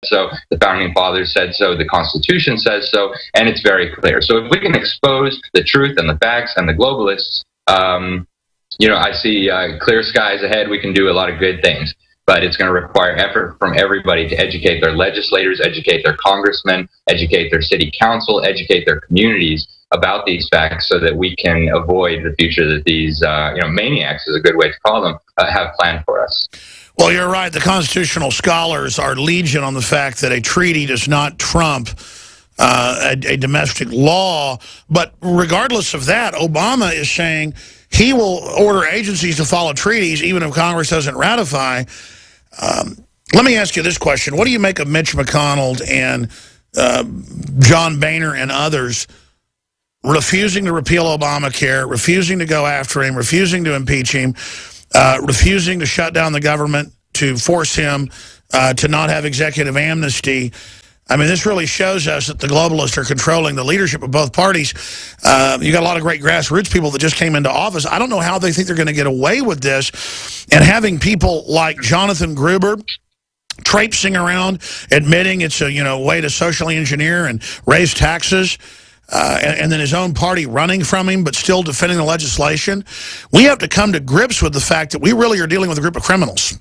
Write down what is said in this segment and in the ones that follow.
so, the Founding Fathers said so, the Constitution says so, and it's very clear. So if we can expose the truth and the facts and the globalists, I see clear skies ahead. We can do a lot of good things, but it's going to require effort from everybody to educate their legislators, educate their congressmen, educate their city council, educate their communities about these facts so that we can avoid the future that these maniacs, is a good way to call them, have planned for us. Well, you're right. The constitutional scholars are legion on the fact that a treaty does not trump a domestic law. But regardless of that, Obama is saying he will order agencies to follow treaties even if Congress doesn't ratify. Let me ask you this question. What do you make of Mitch McConnell and John Boehner and others refusing to repeal Obamacare, refusing to go after him, refusing to impeach him, refusing to shut down the government, to force him to not have executive amnesty? I mean, this really shows us that the globalists are controlling the leadership of both parties. You got a lot of great grassroots people that just came into office. I don't know how they think they're going to get away with this. And having people like Jonathan Gruber traipsing around, admitting it's a way to socially engineer and raise taxes, and then his own party running from him but still defending the legislation. We have to come to grips with the fact that we really are dealing with a group of criminals.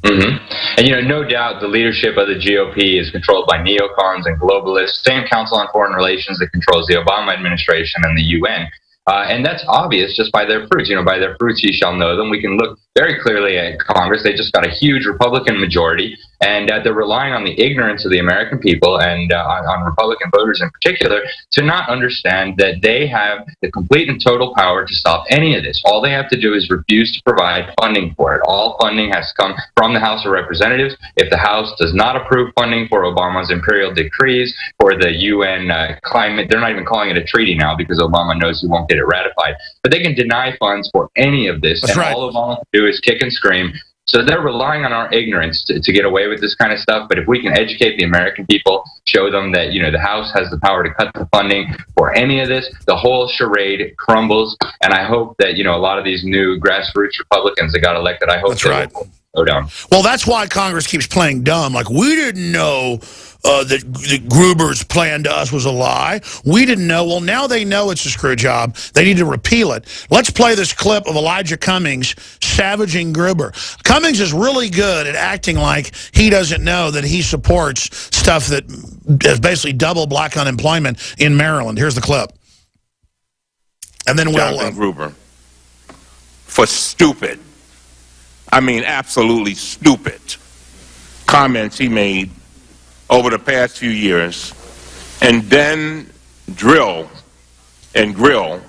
Mm-hmm. And, no doubt the leadership of the GOP is controlled by neocons and globalists, same Council on Foreign Relations that controls the Obama administration and the UN. And that's obvious just by their fruits. By their fruits ye shall know them. We can look very clearly at Congress. They just got a huge Republican majority, and they're relying on the ignorance of the American people and on Republican voters in particular to not understand that they have the complete and total power to stop any of this. All they have to do is refuse to provide funding for it. All funding has to come from the House of Representatives. If the House does not approve funding for Obama's imperial decrees, for the UN climate, they're not even calling it a treaty now because Obama knows he won't get it ratified. But they can deny funds for any of this. That's and right. All Obama can do is kick and scream. So they're relying on our ignorance to get away with this kind of stuff. But if we can educate the American people, show them that, the House has the power to cut the funding for any of this, the whole charade crumbles. And I hope that, a lot of these new grassroots Republicans that got elected, I hope That's right. will go down. Well, that's why Congress keeps playing dumb. Like, we didn't know that Gruber's plan to us was a lie. We didn't know. Well, now they know it's a screw job. They need to repeal it. Let's play this clip of Elijah Cummings savaging Gruber. Cummings is really good at acting like he doesn't know that he supports stuff that is basically double black unemployment in Maryland. Here's the clip. And then Jonathan Gruber for stupid, I mean absolutely stupid, comments he made over the past few years, and then drill and grill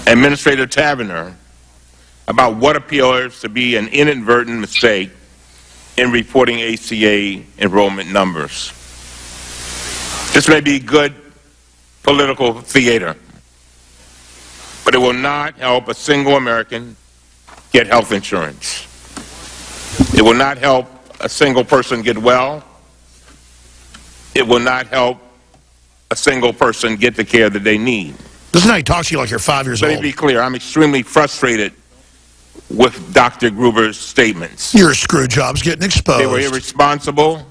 Administrator Taverner about what appears to be an inadvertent mistake in reporting ACA enrollment numbers. This may be good political theater, but it will not help a single American get health insurance. It will not help a single person get well. It will not help a single person get the care that they need. This is how he talks to you like you're 5 years old. Let me be clear. I'm extremely frustrated with Dr. Gruber's statements. Your screw job's getting exposed. They were irresponsible,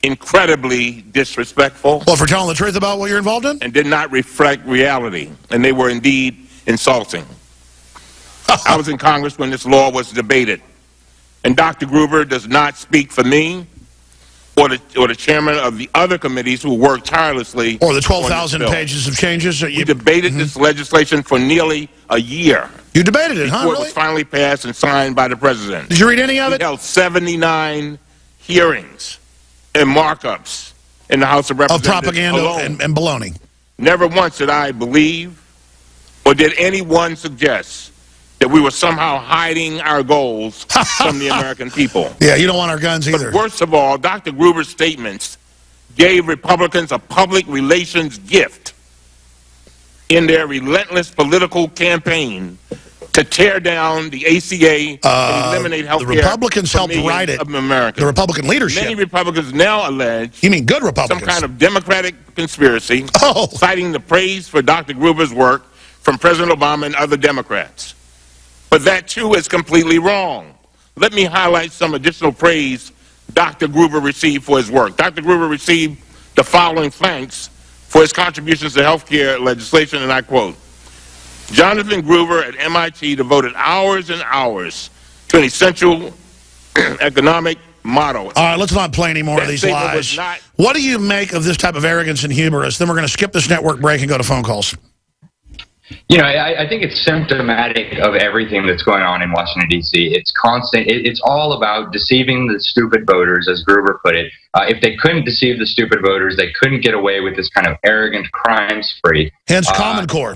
incredibly disrespectful. Well, for telling the truth about what you're involved in? And did not reflect reality. And they were indeed insulting. I was in Congress when this law was debated. And Dr. Gruber does not speak for me or the chairman of the other committees who worked tirelessly. Or the 12,000 pages of changes that you debated this legislation for nearly a year. You debated it, huh? Before it was finally passed and signed by the president. Did you read any of it? We held 79 hearings and markups in the House of Representatives. Of propaganda alone. and baloney. Never once did I believe or did anyone suggest that we were somehow hiding our goals from the American people. Yeah, you don't want our guns either. But worst of all, Dr. Gruber's statements gave Republicans a public relations gift in their relentless political campaign to tear down the ACA and eliminate health care. The Republicans helped write it. Of Americans. The Republican leadership. Many Republicans now allege. You mean good Republicans? Some kind of Democratic conspiracy, citing the praise for Dr. Gruber's work from President Obama and other Democrats. But that, too, is completely wrong. Let me highlight some additional praise Dr. Gruber received for his work. Dr. Gruber received the following thanks for his contributions to healthcare legislation, and I quote, Jonathan Gruber at MIT devoted hours and hours to an essential economic model. All right, let's not play any more of these lies. What do you make of this type of arrogance and hubris? Then we're going to skip this network break and go to phone calls. You know, I think it's symptomatic of everything that's going on in Washington, D.C. It's constant. It's all about deceiving the stupid voters, as Gruber put it. If they couldn't deceive the stupid voters, they couldn't get away with this kind of arrogant crime spree. Hence Common Core.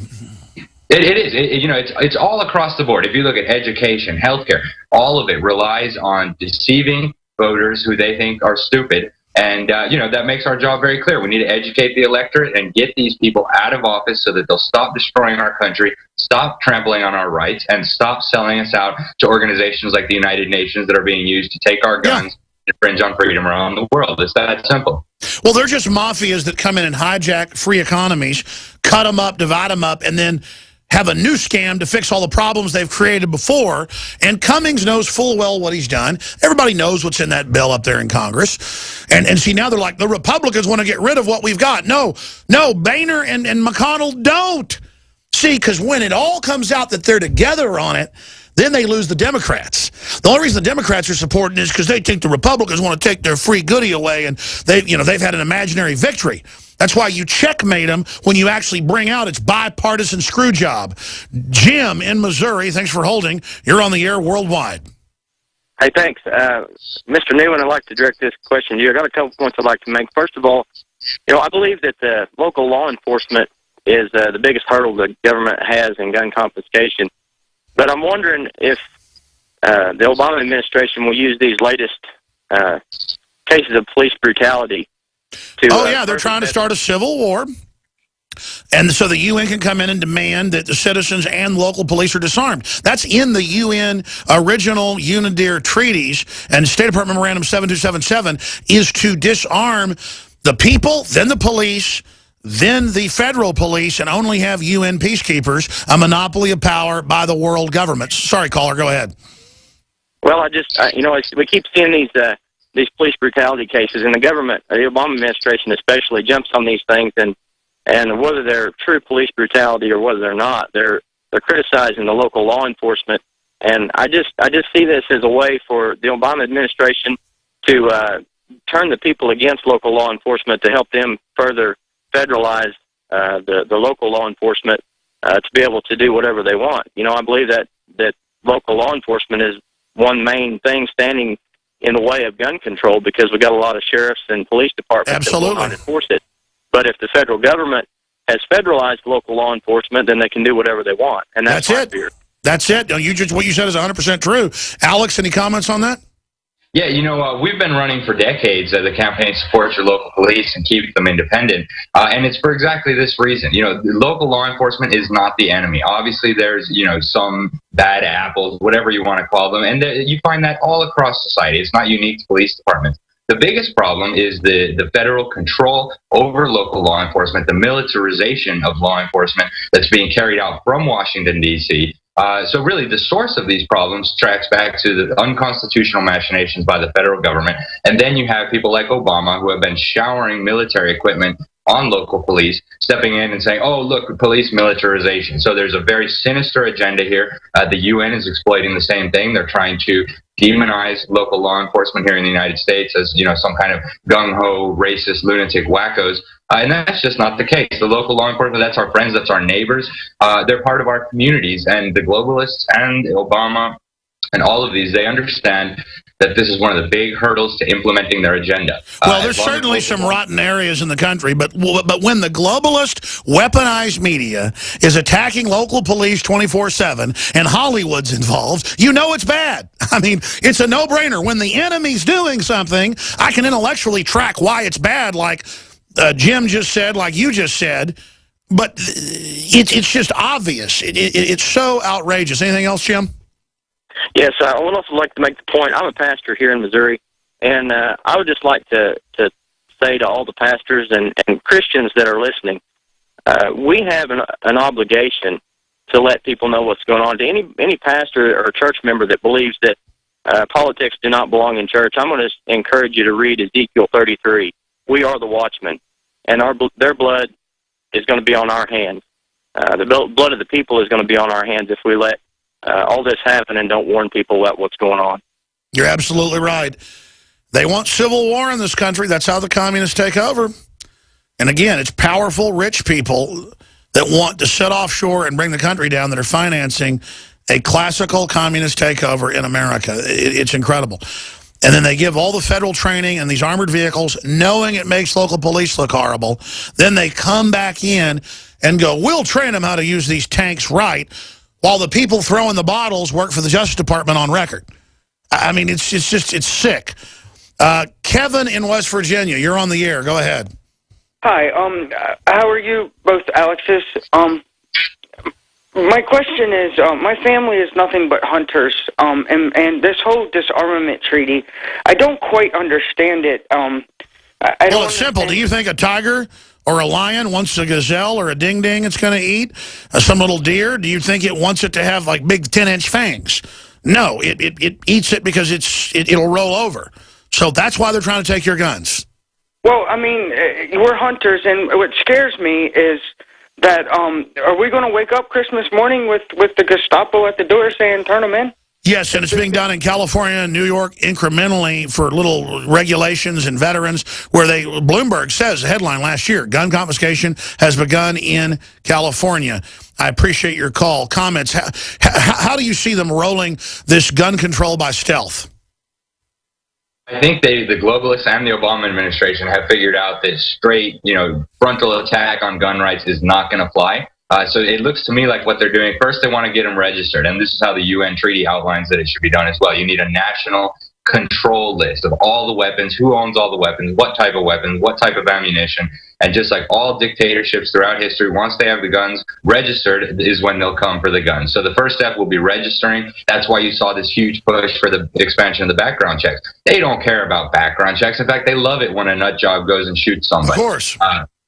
It is. You know, it's all across the board. If you look at education, healthcare, all of it relies on deceiving voters who they think are stupid. And, you know, that makes our job very clear. We need to educate the electorate and get these people out of office so that they'll stop destroying our country, stop trampling on our rights, and stop selling us out to organizations like the United Nations that are being used to take our guns and infringe on freedom around the world. It's that simple. Well, they're just mafias that come in and hijack free economies, cut them up, divide them up, and then have a new scam to fix all the problems they've created before. And Cummings knows full well what he's done. Everybody knows what's in that bill up there in Congress. And see, now they're like, the Republicans want to get rid of what we've got. No, Boehner and McConnell don't. See, because when it all comes out that they're together on it, then they lose the Democrats. The only reason the Democrats are supporting it is because they think the Republicans want to take their free goodie away, and they've had an imaginary victory. That's why you checkmate them when you actually bring out its bipartisan screw job. Jim in Missouri, thanks for holding. You're on the air worldwide. Hey, thanks. Mr. Newman, I'd like to direct this question to you. I got a couple points I'd like to make. First of all, you know, I believe that the local law enforcement is the biggest hurdle the government has in gun confiscation. But I'm wondering if the Obama administration will use these latest cases of police brutality to... they're trying to start a civil war. And so the UN can come in and demand that the citizens and local police are disarmed. That's in the UN original UNIDIR treaties, and State Department Memorandum 7277 is to disarm the people, then the police, then the federal police, and only have UN peacekeepers, a monopoly of power by the world governments. Sorry, caller, go ahead. Well, we keep seeing these police brutality cases, and the government, the Obama administration especially, jumps on these things, and whether they're true police brutality or whether they're not, they're criticizing the local law enforcement. And I just see this as a way for the Obama administration to turn the people against local law enforcement to help them further federalize the local law enforcement to be able to do whatever they want. You know, I believe that local law enforcement is one main thing standing in the way of gun control, because we got a lot of sheriffs and police departments that will not enforce it. But if the federal government has federalized local law enforcement, then they can do whatever they want, and that's my fear. That's it. What you said is 100% true. Alex, any comments on that? Yeah, you know, we've been running for decades as a campaign supports your local police and keep them independent. And it's for exactly this reason. You know, local law enforcement is not the enemy. Obviously, there's, you know, some bad apples, whatever you want to call them. And you find that all across society. It's not unique to police departments. The biggest problem is the federal control over local law enforcement, the militarization of law enforcement that's being carried out from Washington, D.C., so really, the source of these problems tracks back to the unconstitutional machinations by the federal government. And then you have people like Obama who have been showering military equipment on local police, stepping in and saying, oh, look, police militarization. So there's a very sinister agenda here. The UN is exploiting the same thing. They're trying to demonize local law enforcement here in the United States as, you know, some kind of gung-ho, racist, lunatic wackos. And that's just not the case. The local law enforcement, that's our friends, that's our neighbors. They're part of our communities. And the globalists and Obama and all of these, they understand that this is one of the big hurdles to implementing their agenda. Well, there's certainly some rotten areas in the country, but when the globalist weaponized media is attacking local police 24/7 and Hollywood's involved, you know it's bad. I mean, it's a no-brainer. When the enemy's doing something, I can intellectually track why it's bad, like Jim just said, like you just said, but it's just obvious. It's so outrageous. Anything else, Jim? Yes, I would also like to make the point. I'm a pastor here in Missouri, and I would just like to say to all the pastors and Christians that are listening, we have an obligation to let people know what's going on. To any pastor or church member that believes that Politics do not belong in church. I'm going to encourage you to read Ezekiel 33. We are the watchmen, and their blood is going to be on our hands. The blood of the people is going to be on our hands if we let all this happen and don't warn people about what's going on. You're absolutely right. They want civil war in this country. That's how the communists take over. And again, it's powerful, rich people that want to sit offshore and bring the country down that are financing a classical communist takeover in America. It's incredible. And then they give all the federal training and these armored vehicles, knowing it makes local police look horrible. Then they come back in and go, we'll train them how to use these tanks right, while the people throwing the bottles work for the Justice Department on record. I mean, it's sick. Kevin in West Virginia, you're on the air. Go ahead. Hi. How are you, both Alexes? My question is, my family is nothing but hunters, and this whole disarmament treaty, I don't quite understand it. Well, it's simple. Do you think a tiger or a lion wants a gazelle or a ding-ding it's going to eat? Some little deer? Do you think it wants it to have, like, big 10-inch fangs? No, it eats it because it'll roll over. So that's why they're trying to take your guns. Well, I mean, we're hunters, and what scares me is that, are we going to wake up Christmas morning with the Gestapo at the door saying, turn them in? Yes, and it's being done in California and New York incrementally for little regulations and veterans where Bloomberg says, the headline last year, gun confiscation has begun in California. I appreciate your call. Comments. How do you see them rolling this gun control by stealth? I think the globalists and the Obama administration have figured out that straight, frontal attack on gun rights is not going to fly. So it looks to me like what they're doing, first they want to get them registered, and this is how the UN treaty outlines that it should be done as well. You need a national control list of all the weapons, who owns all the weapons, what type of weapons, what type of ammunition, and just like all dictatorships throughout history, once they have the guns registered is when they'll come for the guns. So the first step will be registering. That's why you saw this huge push for the expansion of the background checks. They don't care about background checks. In fact, they love it when a nut job goes and shoots somebody. Of course.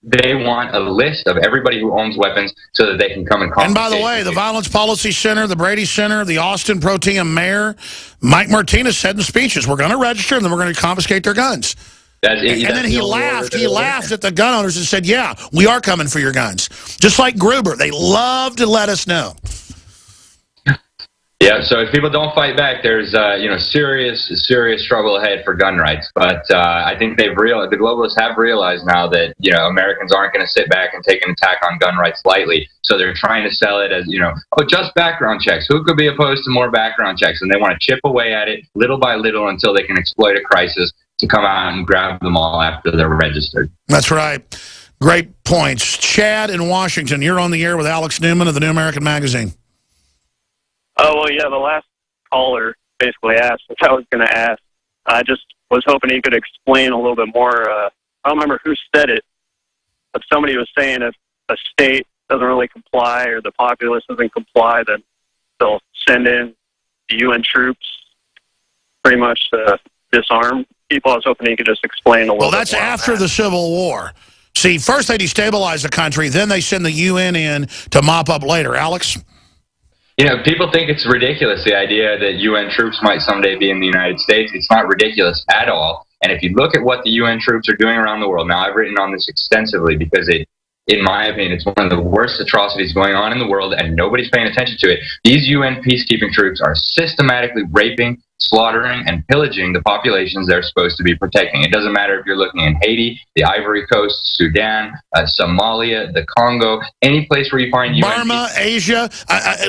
They want a list of everybody who owns weapons so that they can come and confiscate. And by the way, the Violence Policy Center, the Brady Center, the Austin Pro Tem Mayor, Mike Martinez said in speeches, we're going to register and then we're going to confiscate their guns. And then he laughed. He laughed at the gun owners and said, yeah, we are coming for your guns. Just like Gruber. They love to let us know. Yeah, so if people don't fight back, there's serious struggle ahead for gun rights. But I think the globalists have realized now that Americans aren't going to sit back and take an attack on gun rights lightly. So they're trying to sell it as just background checks. Who could be opposed to more background checks? And they want to chip away at it little by little until they can exploit a crisis to come out and grab them all after they're registered. That's right. Great points. Chad in Washington, you're on the air with Alex Newman of the New American Magazine. Oh, well, yeah, the last caller basically asked what I was going to ask. I just was hoping he could explain a little bit more. I don't remember who said it, but somebody was saying if a state doesn't really comply or the populace doesn't comply, then they'll send in the UN troops pretty much to disarm people. I was hoping he could just explain a little bit more. Well, that's after the Civil War. See, first they destabilize the country, then they send the UN in to mop up later. Alex? People think it's ridiculous, the idea that UN troops might someday be in the United States. It's not ridiculous at all. And if you look at what the UN troops are doing around the world, now I've written on this extensively because in my opinion, it's one of the worst atrocities going on in the world and nobody's paying attention to it. These UN peacekeeping troops are systematically raping, slaughtering, and pillaging the populations they're supposed to be protecting. It doesn't matter if you're looking in Haiti, the Ivory Coast, Sudan, Somalia, the Congo, any place where you find UN Burma, Asia.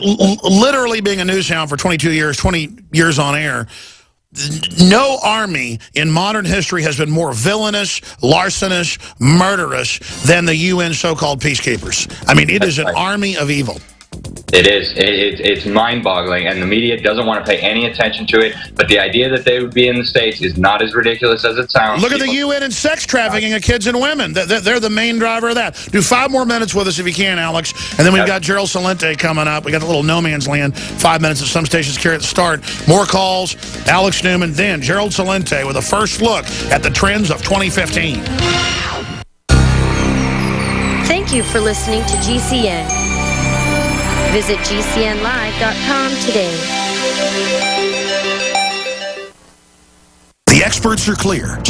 Literally being a news hound for 22 years, 20 years on air, no army in modern history has been more villainous, larcenous, murderous than the UN so-called peacekeepers. I mean, it is an army of evil. It is. It's mind-boggling, and the media doesn't want to pay any attention to it. But the idea that they would be in the States is not as ridiculous as it sounds. Look at the UN and sex trafficking of kids and women. They're the main driver of that. Do 5 more minutes with us if you can, Alex. And then we've got Gerald Celente coming up. We got a little no man's land. 5 minutes at some stations here at the start. More calls. Alex Newman. Then Gerald Celente with a first look at the trends of 2015. Thank you for listening to GCN. Visit GCNlive.com today. The experts are clear.